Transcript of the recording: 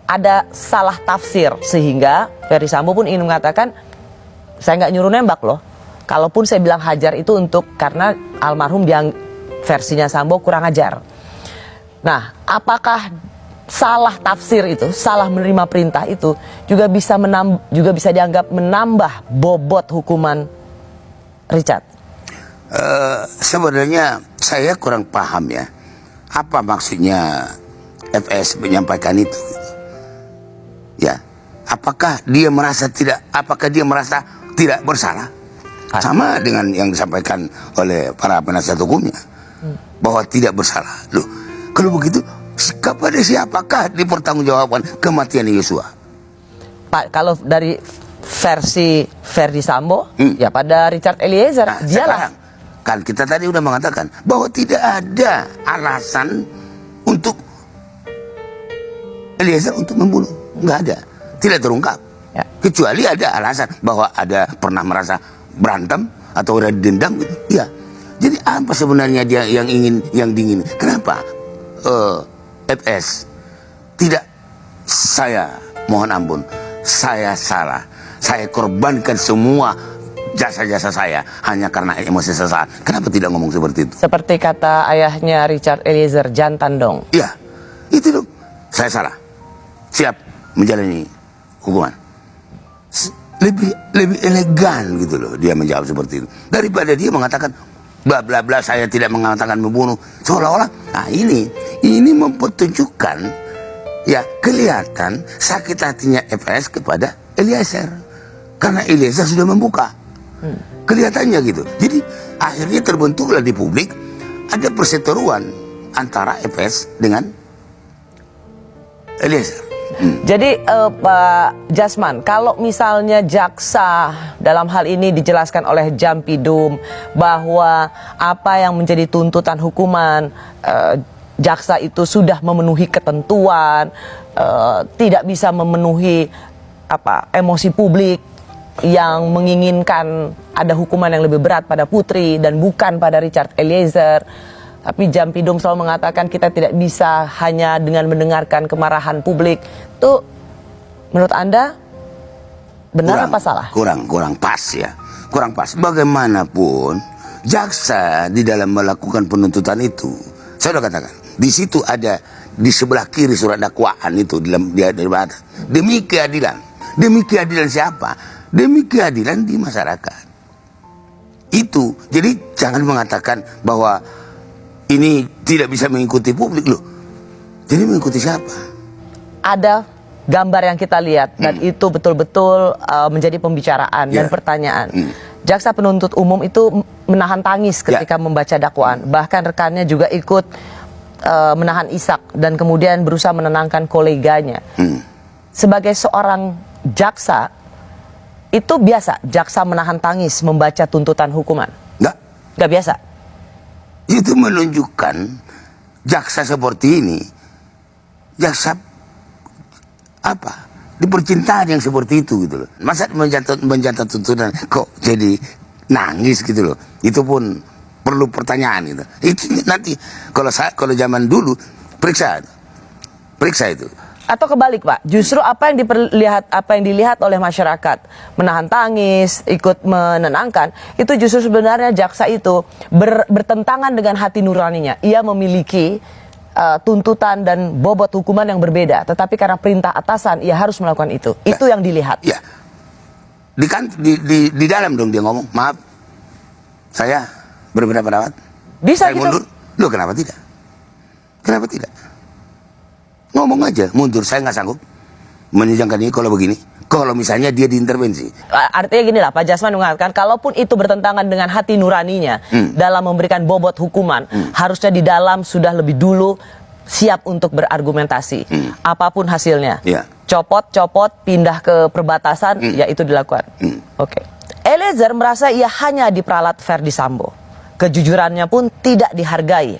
ada salah tafsir sehingga Ferdy Sambo pun ingin mengatakan saya nggak nyuruh nembak loh. Kalaupun saya bilang hajar itu karena almarhum yang versinya Sambo kurang ajar. Nah, apakah salah tafsir itu, salah menerima perintah itu juga bisa dianggap menambah bobot hukuman Richard? Sebenarnya saya kurang paham ya, apa maksudnya FS menyampaikan itu. Ya, apakah dia merasa tidak bersalah? Sama dengan yang disampaikan oleh para penasihat hukumnya, bahwa tidak bersalah. Loh, kalau begitu kepada siapakah dipertanggungjawabkan kematian Yosua? Pak, kalau dari versi Ferdy Sambo, ya pada Richard Eliezer, Nah, dialah. Kan kita tadi udah mengatakan bahwa tidak ada alasan untuk Eliezer untuk membunuh, nggak ada, tidak terungkap. Ya. Kecuali ada alasan bahwa ada pernah merasa berantem atau udah dendam gitu. Ya. Jadi apa sebenarnya dia yang dingin? Kenapa FS tidak, saya mohon ampun, saya salah, saya korbankan semua jasa-jasa saya hanya karena emosi sesaat. Kenapa tidak ngomong seperti itu? Seperti kata ayahnya Richard Eliezer, jantan dong. Iya, itu dong. Saya salah, siap menjalani hukuman. Lebih elegan gitu loh dia menjawab seperti itu daripada dia mengatakan bla bla bla, saya tidak mengatakan membunuh, seolah-olah nah ini mempertunjukkan ya, kelihatan sakit hatinya FS kepada Eliezer karena Eliezer sudah membuka, kelihatannya gitu. Jadi akhirnya terbentuklah di publik ada perseteruan antara FS dengan Eliezer. Jadi Pak Jasman, kalau misalnya jaksa dalam hal ini dijelaskan oleh Jampidum bahwa apa yang menjadi tuntutan hukuman jaksa itu sudah memenuhi ketentuan, tidak bisa memenuhi emosi publik yang menginginkan ada hukuman yang lebih berat pada Putri dan bukan pada Richard Eliezer. Tapi Jampidum selalu mengatakan kita tidak bisa hanya dengan mendengarkan kemarahan publik. Itu menurut Anda benar apa salah? Kurang pas ya. Kurang pas. Bagaimanapun jaksa di dalam melakukan penuntutan itu, saya sudah katakan, di situ ada di sebelah kiri surat dakwaan itu demi keadilan. Demi keadilan siapa? Demi keadilan di masyarakat. Itu. Jadi jangan mengatakan bahwa ini tidak bisa mengikuti publik loh. Jadi mengikuti siapa? Ada gambar yang kita lihat dan itu betul-betul menjadi pembicaraan dan pertanyaan. Jaksa penuntut umum itu menahan tangis ketika membaca dakwaan. Bahkan rekannya juga ikut menahan isak dan kemudian berusaha menenangkan koleganya. Sebagai seorang jaksa, itu biasa jaksa menahan tangis membaca tuntutan hukuman? Nggak biasa. Itu menunjukkan jaksa seperti ini, jaksa di percintaan yang seperti itu gitu loh. Masa mencatat tuntutan kok jadi nangis gitu loh. Itu pun perlu pertanyaan gitu. Itu nanti kalau zaman dulu periksa itu. Atau kebalik Pak, justru apa yang dilihat oleh masyarakat menahan tangis, ikut menenangkan, itu justru sebenarnya jaksa itu bertentangan dengan hati nuraninya. Ia memiliki tuntutan dan bobot hukuman yang berbeda, tetapi karena perintah atasan ia harus melakukan itu. Itu yang dilihat. Ya, di dalam dong dia ngomong, maaf, saya berbeda pendapat. Bisa saya gitu. mundur. Loh kenapa tidak? Kenapa tidak? Ngomong aja, mundur, saya nggak sanggup menyidangkan ini kalau begini. Kalau misalnya dia diintervensi. Artinya gini lah, Pak Jasman mengatakan, kalaupun itu bertentangan dengan hati nuraninya dalam memberikan bobot hukuman, harusnya di dalam sudah lebih dulu siap untuk berargumentasi. Apapun hasilnya. Copot, pindah ke perbatasan, ya itu dilakukan. Oke. Eliezer merasa ia hanya diperalat Ferdy Sambo. Kejujurannya pun tidak dihargai